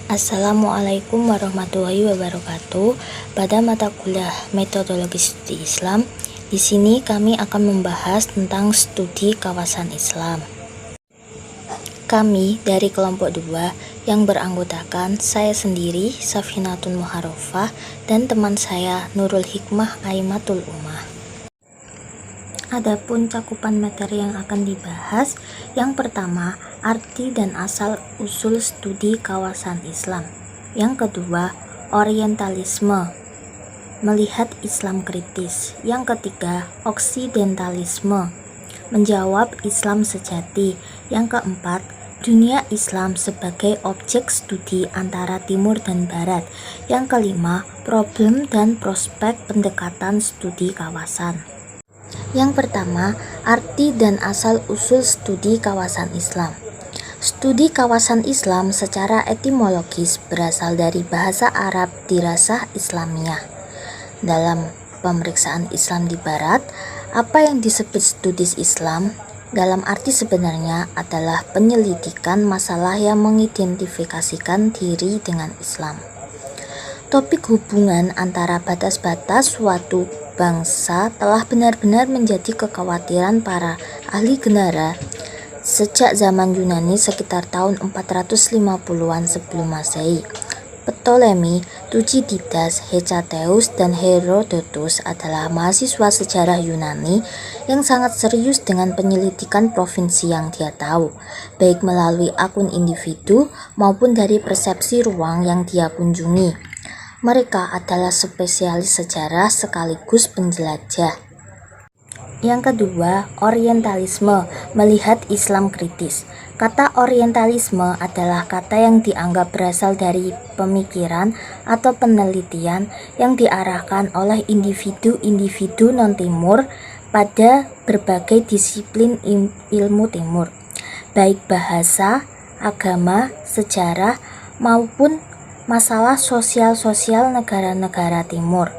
Assalamualaikum warahmatullahi wabarakatuh. Pada mata kuliah Metodologi Studi Islam, di sini kami akan membahas tentang studi kawasan Islam. Kami dari kelompok 2 yang beranggotakan saya sendiri, Safinatun Muharrafah, dan teman saya Nurul Hikmah Aimatul Ummah. Adapun cakupan materi yang akan dibahas, yang pertama, arti dan asal usul studi kawasan Islam. Yang kedua, orientalisme, melihat Islam kritis. Yang ketiga, oksidentalisme, menjawab Islam sejati. Yang keempat, dunia Islam sebagai objek studi antara timur dan barat. Yang kelima, problem dan prospek pendekatan studi kawasan. Yang pertama, arti dan asal-usul studi kawasan Islam. Studi kawasan Islam secara etimologis berasal dari bahasa Arab dirasah Islamiyah. Dalam pemeriksaan Islam di Barat, apa yang disebut studi Islam dalam arti sebenarnya adalah penyelidikan masalah yang mengidentifikasikan diri dengan Islam. Topik hubungan antara batas-batas suatu bangsa telah benar-benar menjadi kekhawatiran para ahli genara sejak zaman Yunani sekitar tahun 450-an sebelum Masehi. Ptolemy, Thucydides, Hecateuus, dan Herodotus adalah mahasiswa sejarah Yunani yang sangat serius dengan penyelidikan provinsi yang dia tahu, baik melalui akun individu maupun dari persepsi ruang yang dia kunjungi. Mereka adalah spesialis sejarah sekaligus penjelajah. Yang kedua, orientalisme, melihat Islam kritis. Kata orientalisme adalah kata yang dianggap berasal dari pemikiran atau penelitian yang diarahkan oleh individu-individu non-timur pada berbagai disiplin ilmu timur, baik bahasa, agama, sejarah, maupun masalah sosial-sosial negara-negara timur.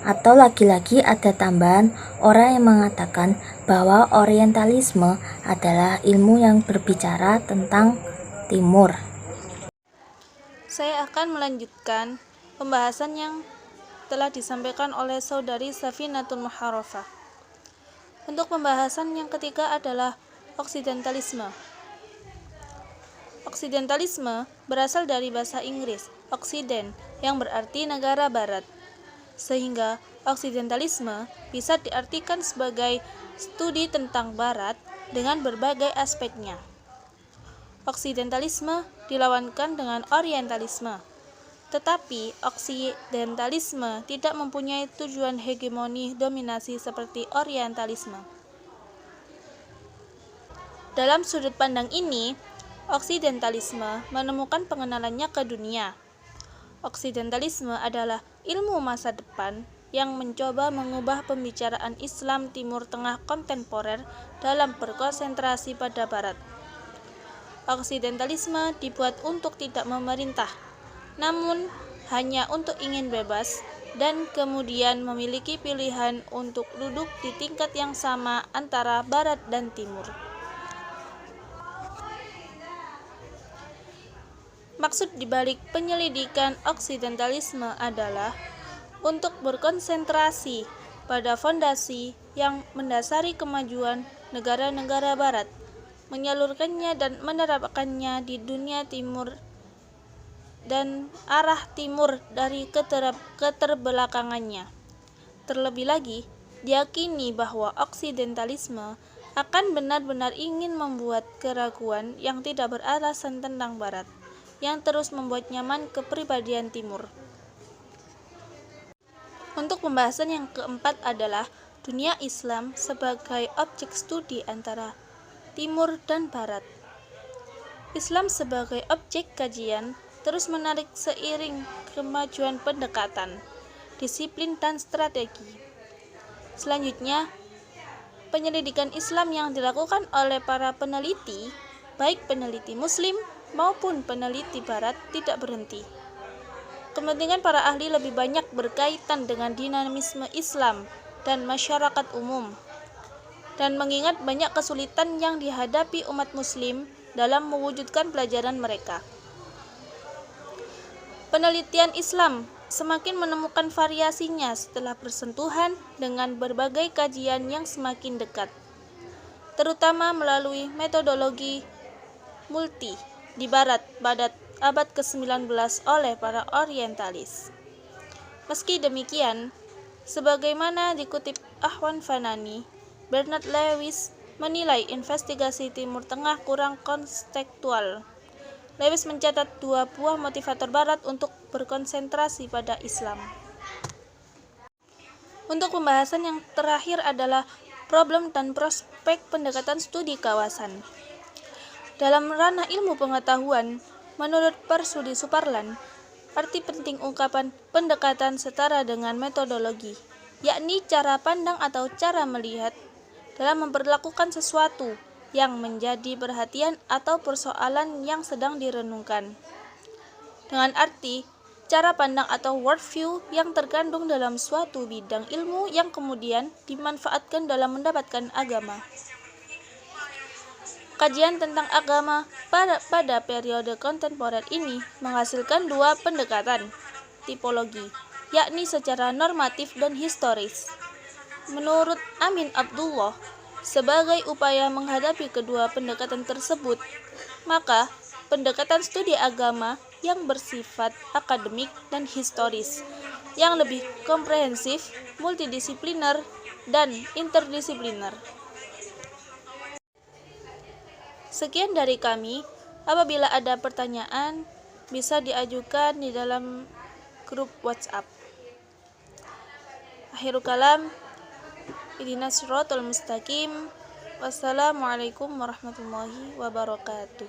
Atau lagi-lagi ada tambahan orang yang mengatakan bahwa orientalisme adalah ilmu yang berbicara tentang timur. Saya akan melanjutkan pembahasan yang telah disampaikan oleh saudari Safinatun Muharrafah. Untuk pembahasan yang ketiga adalah oksidentalisme. Oksidentalisme berasal dari bahasa Inggris Occident yang berarti negara barat, sehingga oksidentalisme bisa diartikan sebagai studi tentang barat dengan berbagai aspeknya. Oksidentalisme dilawankan dengan orientalisme, tetapi oksidentalisme tidak mempunyai tujuan hegemoni dominasi seperti orientalisme. Dalam sudut pandang ini, oksidentalisme menemukan pengenalannya ke dunia. Oksidentalisme adalah ilmu masa depan yang mencoba mengubah pembicaraan Islam Timur Tengah kontemporer dalam berkonsentrasi pada Barat. Oksidentalisme dibuat untuk tidak memerintah, namun hanya untuk ingin bebas dan kemudian memiliki pilihan untuk duduk di tingkat yang sama antara Barat dan Timur. Maksud dibalik penyelidikan oksidentalisme adalah untuk berkonsentrasi pada fondasi yang mendasari kemajuan negara-negara barat, menyalurkannya dan menerapkannya di dunia timur dan arah timur dari keterbelakangannya. Terlebih lagi, diyakini bahwa oksidentalisme akan benar-benar ingin membuat keraguan yang tidak beralasan tentang barat, yang terus membuat nyaman kepribadian timur. Untuk pembahasan yang keempat adalah dunia Islam sebagai objek studi antara timur dan barat. Islam sebagai objek kajian terus menarik seiring kemajuan pendekatan, disiplin, dan strategi. Selanjutnya, penyelidikan Islam yang dilakukan oleh para peneliti, baik peneliti Muslim maupun peneliti Barat, tidak berhenti. Kepentingan para ahli lebih banyak berkaitan dengan dinamisme Islam dan masyarakat umum, dan mengingat banyak kesulitan yang dihadapi umat Muslim dalam mewujudkan pelajaran mereka. Penelitian Islam semakin menemukan variasinya setelah bersentuhan dengan berbagai kajian yang semakin dekat, terutama melalui metodologi multi di Barat pada abad ke-19 oleh para orientalis. Meski demikian, sebagaimana dikutip Ahwan Fanani, Bernard Lewis menilai investigasi Timur Tengah kurang kontekstual. Lewis mencatat 2 buah motivator Barat untuk berkonsentrasi pada Islam. Untuk pembahasan yang terakhir adalah problem dan prospek pendekatan studi kawasan. Dalam ranah ilmu pengetahuan, menurut Persudi Suparlan, arti penting ungkapan pendekatan setara dengan metodologi, yakni cara pandang atau cara melihat dalam memperlakukan sesuatu yang menjadi perhatian atau persoalan yang sedang direnungkan. Dengan arti, cara pandang atau worldview yang terkandung dalam suatu bidang ilmu yang kemudian dimanfaatkan dalam mendapatkan agama. Kajian tentang agama pada periode kontemporer ini menghasilkan 2 pendekatan tipologi, yakni secara normatif dan historis. Menurut Amin Abdullah, sebagai upaya menghadapi kedua pendekatan tersebut, maka pendekatan studi agama yang bersifat akademik dan historis, yang lebih komprehensif, multidisipliner, dan interdisipliner. Sekian dari kami. Apabila ada pertanyaan, bisa diajukan di dalam grup WhatsApp. Akhirul kalam, ihdinas siratal mustaqim. Wassalamualaikum warahmatullahi wabarakatuh.